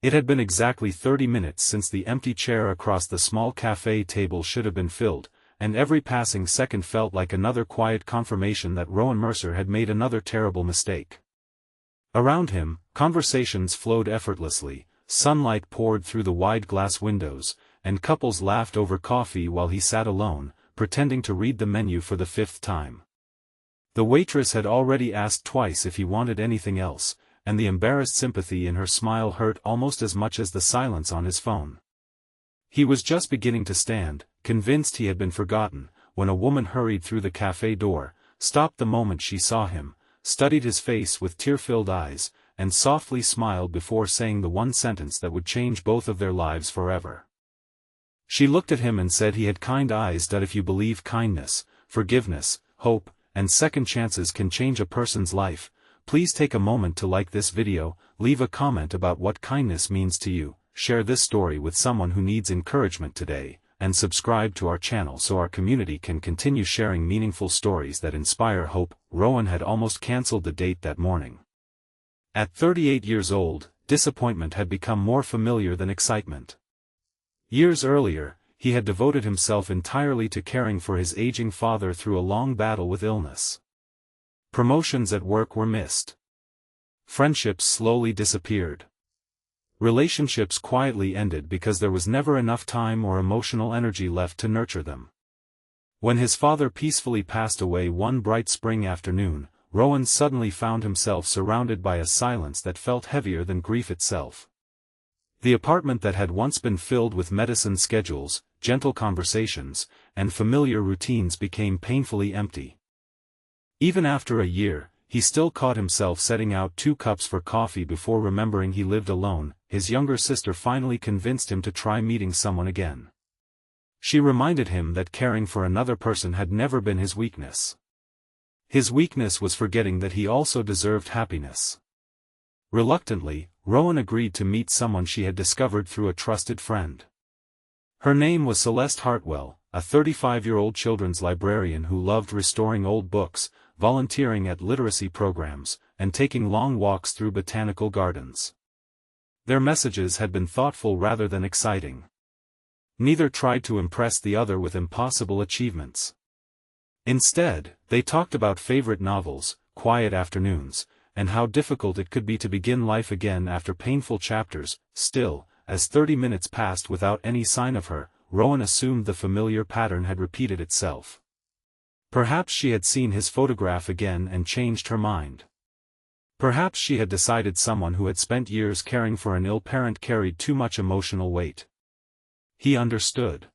It had been exactly 30 minutes since the empty chair across the small cafe table should have been filled, and every passing second felt like another quiet confirmation that Rowan Mercer had made another terrible mistake. Around him, conversations flowed effortlessly, sunlight poured through the wide glass windows, and couples laughed over coffee while he sat alone, pretending to read the menu for the 5th time. The waitress had already asked twice if he wanted anything else, and the embarrassed sympathy in her smile hurt almost as much as the silence on his phone. He was just beginning to stand, convinced he had been forgotten, when a woman hurried through the cafe door, stopped the moment she saw him, studied his face with tear-filled eyes, and softly smiled before saying the one sentence that would change both of their lives forever. She looked at him and said he had kind eyes. If you believe kindness, forgiveness, hope, and second chances can change a person's life, please take a moment to like this video, leave a comment about what kindness means to you, share this story with someone who needs encouragement today, and subscribe to our channel so our community can continue sharing meaningful stories that inspire hope. Rowan had almost cancelled the date that morning. At 38 years old, disappointment had become more familiar than excitement. Years earlier, he had devoted himself entirely to caring for his aging father through a long battle with illness. Promotions at work were missed. Friendships slowly disappeared. Relationships quietly ended because there was never enough time or emotional energy left to nurture them. When his father peacefully passed away one bright spring afternoon, Rowan suddenly found himself surrounded by a silence that felt heavier than grief itself. The apartment that had once been filled with medicine schedules, gentle conversations, and familiar routines became painfully empty. Even after a year, he still caught himself setting out 2 cups for coffee before remembering he lived alone. His younger sister finally convinced him to try meeting someone again. She reminded him that caring for another person had never been his weakness. His weakness was forgetting that he also deserved happiness. Reluctantly, Rowan agreed to meet someone she had discovered through a trusted friend. Her name was Celeste Hartwell, a 35-year-old children's librarian who loved restoring old books, volunteering at literacy programs, and taking long walks through botanical gardens. Their messages had been thoughtful rather than exciting. Neither tried to impress the other with impossible achievements. Instead, they talked about favorite novels, quiet afternoons, and how difficult it could be to begin life again after painful chapters. Still, as 30 minutes passed without any sign of her, Rowan assumed the familiar pattern had repeated itself. Perhaps she had seen his photograph again and changed her mind. Perhaps she had decided someone who had spent years caring for an ill parent carried too much emotional weight. He understood.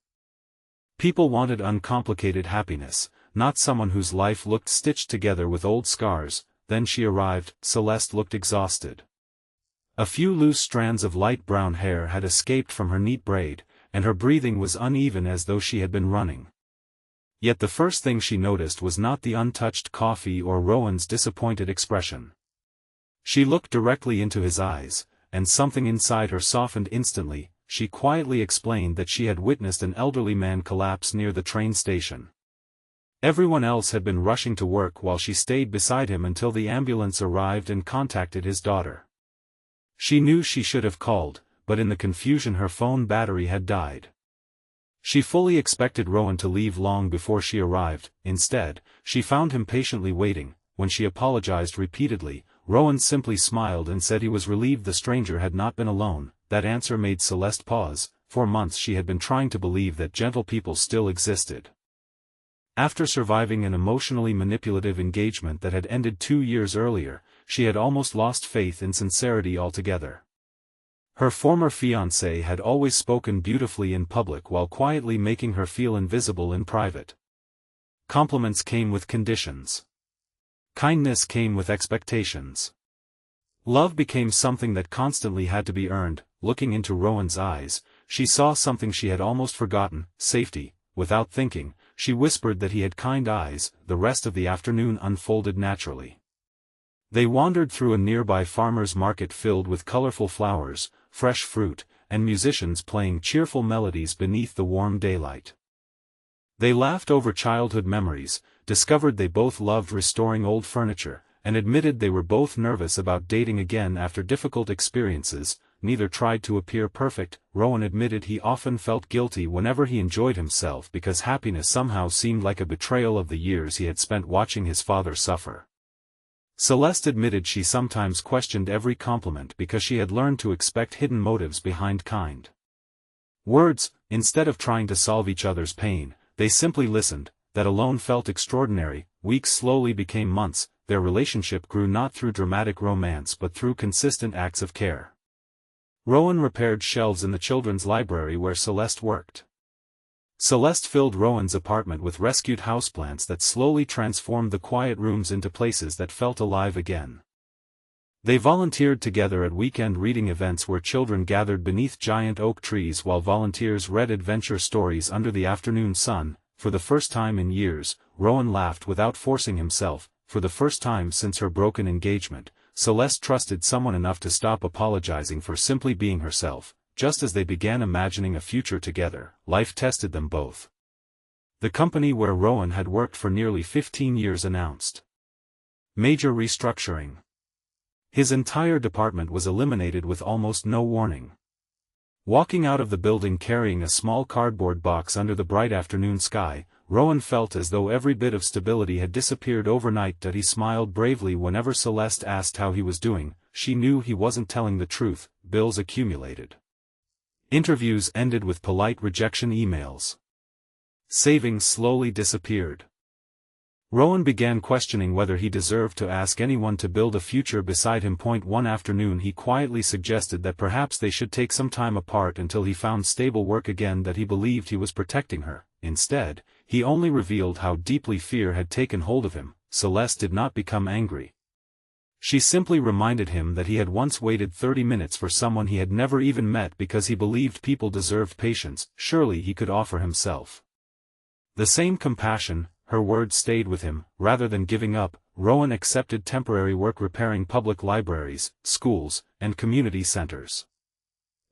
People wanted uncomplicated happiness, not someone whose life looked stitched together with old scars. Then she arrived. Celeste looked exhausted. A few loose strands of light brown hair had escaped from her neat braid, and her breathing was uneven as though she had been running. Yet the first thing she noticed was not the untouched coffee or Rowan's disappointed expression. She looked directly into his eyes, and something inside her softened instantly. She quietly explained that she had witnessed an elderly man collapse near the train station. Everyone else had been rushing to work while she stayed beside him until the ambulance arrived and contacted his daughter. She knew she should have called, but in the confusion her phone battery had died. She fully expected Rowan to leave long before she arrived. Instead, she found him patiently waiting. When she apologized repeatedly, Rowan simply smiled and said he was relieved the stranger had not been alone. That answer made Celeste pause. For months she had been trying to believe that gentle people still existed. After surviving an emotionally manipulative engagement that had ended 2 years earlier, she had almost lost faith in sincerity altogether. Her former fiancé had always spoken beautifully in public while quietly making her feel invisible in private. Compliments came with conditions. Kindness came with expectations. Love became something that constantly had to be earned. Looking into Rowan's eyes, she saw something she had almost forgotten: safety. Without thinking, she whispered that he had kind eyes. The rest of the afternoon unfolded naturally. They wandered through a nearby farmer's market filled with colorful flowers, fresh fruit, and musicians playing cheerful melodies beneath the warm daylight. They laughed over childhood memories, discovered they both loved restoring old furniture, and admitted they were both nervous about dating again after difficult experiences. neither tried to appear perfect. Rowan admitted he often felt guilty whenever he enjoyed himself because happiness somehow seemed like a betrayal of the years he had spent watching his father suffer. Celeste admitted she sometimes questioned every compliment because she had learned to expect hidden motives behind kind words. Instead of trying to solve each other's pain, they simply listened. That alone felt extraordinary. Weeks slowly became months. Their relationship grew not through dramatic romance but through consistent acts of care. Rowan repaired shelves in the children's library where Celeste worked. Celeste filled Rowan's apartment with rescued houseplants that slowly transformed the quiet rooms into places that felt alive again. They volunteered together at weekend reading events where children gathered beneath giant oak trees while volunteers read adventure stories under the afternoon sun. For the first time in years, Rowan laughed without forcing himself. For the first time since her broken engagement, Celeste trusted someone enough to stop apologizing for simply being herself. Just as they began imagining a future together, life tested them both. The company where Rowan had worked for nearly 15 years announced major restructuring. His entire department was eliminated with almost no warning. Walking out of the building carrying a small cardboard box under the bright afternoon sky, Rowan felt as though every bit of stability had disappeared overnight. That he smiled bravely whenever Celeste asked how he was doing. She knew he wasn't telling the truth. Bills accumulated. Interviews ended with polite rejection emails. Savings slowly disappeared. Rowan began questioning whether he deserved to ask anyone to build a future beside him. One afternoon he quietly suggested that perhaps they should take some time apart until he found stable work again. That he believed he was protecting her. Instead, he only revealed how deeply fear had taken hold of him. Celeste did not become angry. She simply reminded him that he had once waited 30 minutes for someone he had never even met because he believed people deserved patience. Surely he could offer himself the same compassion. Her words stayed with him. Rather than giving up, Rowan accepted temporary work repairing public libraries, schools, and community centers.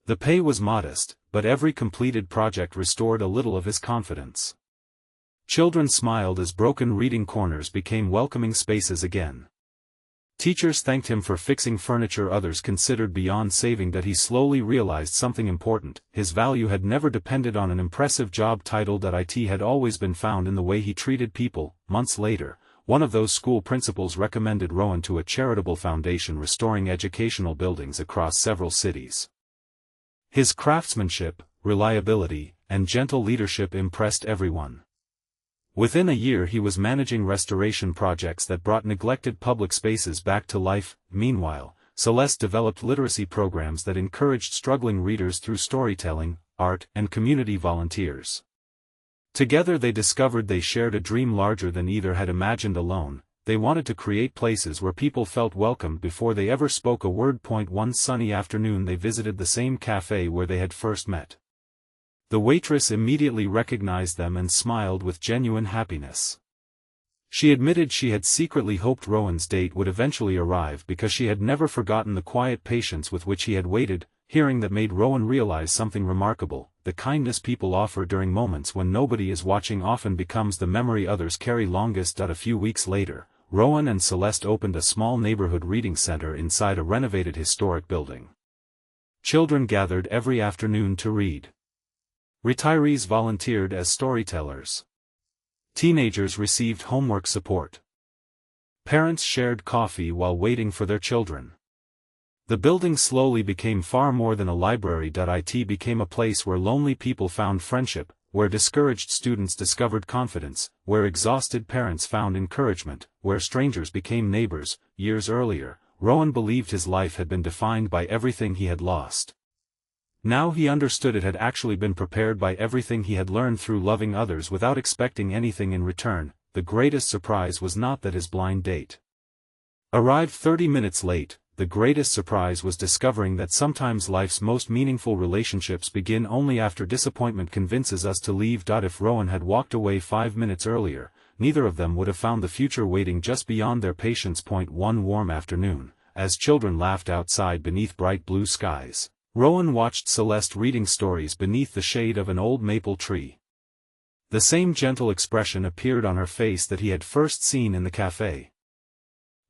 The pay was modest, but every completed project restored a little of his confidence. Children smiled as broken reading corners became welcoming spaces again. Teachers thanked him for fixing furniture others considered beyond saving. That he slowly realized something important. His value had never depended on an impressive job title. It had always been found in the way he treated people. Months later, one of those school principals recommended Rowan to a charitable foundation restoring educational buildings across several cities. His craftsmanship, reliability, and gentle leadership impressed everyone. Within a year he was managing restoration projects that brought neglected public spaces back to life. Meanwhile, Celeste developed literacy programs that encouraged struggling readers through storytelling, art, and community volunteers. Together they discovered they shared a dream larger than either had imagined alone. They wanted to create places where people felt welcomed before they ever spoke a word. One sunny afternoon they visited the same cafe where they had first met. The waitress immediately recognized them and smiled with genuine happiness. She admitted she had secretly hoped Rowan's date would eventually arrive because she had never forgotten the quiet patience with which he had waited. Hearing that made Rowan realize something remarkable. The kindness people offer during moments when nobody is watching often becomes the memory others carry longest. A few weeks later, Rowan and Celeste opened a small neighborhood reading center inside a renovated historic building. Children gathered every afternoon to read. Retirees volunteered as storytellers. Teenagers received homework support. Parents shared coffee while waiting for their children. The building slowly became far more than a library. It became a place where lonely people found friendship, where discouraged students discovered confidence, where exhausted parents found encouragement, where strangers became neighbors. Years earlier, Rowan believed his life had been defined by everything he had lost. Now he understood it had actually been prepared by everything he had learned through loving others without expecting anything in return. The greatest surprise was not that his blind date arrived 30 minutes late. The greatest surprise was discovering that sometimes life's most meaningful relationships begin only after disappointment convinces us to leave. If Rowan had walked away 5 minutes earlier, neither of them would have found the future waiting just beyond their patience. One warm afternoon, as children laughed outside beneath bright blue skies, Rowan watched Celeste reading stories beneath the shade of an old maple tree. The same gentle expression appeared on her face that he had first seen in the cafe.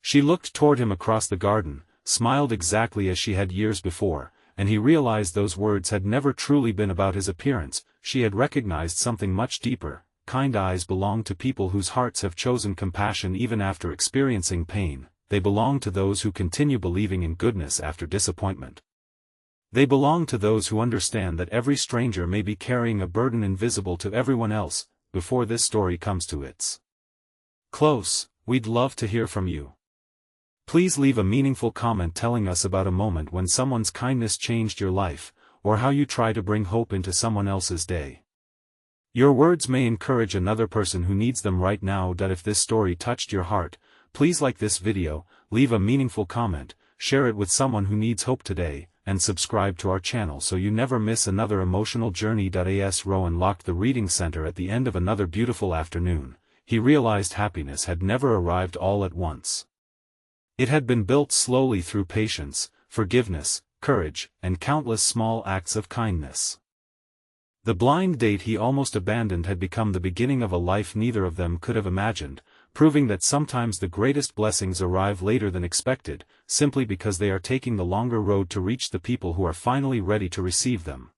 She looked toward him across the garden, smiled exactly as she had years before, and he realized those words had never truly been about his appearance. She had recognized something much deeper. Kind eyes belong to people whose hearts have chosen compassion even after experiencing pain. They belong to those who continue believing in goodness after disappointment. They belong to those who understand that every stranger may be carrying a burden invisible to everyone else. Before this story comes to its close, we'd love to hear from you. Please leave a meaningful comment telling us about a moment when someone's kindness changed your life, or how you try to bring hope into someone else's day. Your words may encourage another person who needs them right now. If this story touched your heart, please like this video, leave a meaningful comment, share it with someone who needs hope today, and subscribe to our channel so you never miss another emotional journey. As Rowan locked the reading center at the end of another beautiful afternoon, he realized happiness had never arrived all at once. It had been built slowly through patience, forgiveness, courage, and countless small acts of kindness. The blind date he almost abandoned had become the beginning of a life neither of them could have imagined, proving that sometimes the greatest blessings arrive later than expected, simply because they are taking the longer road to reach the people who are finally ready to receive them.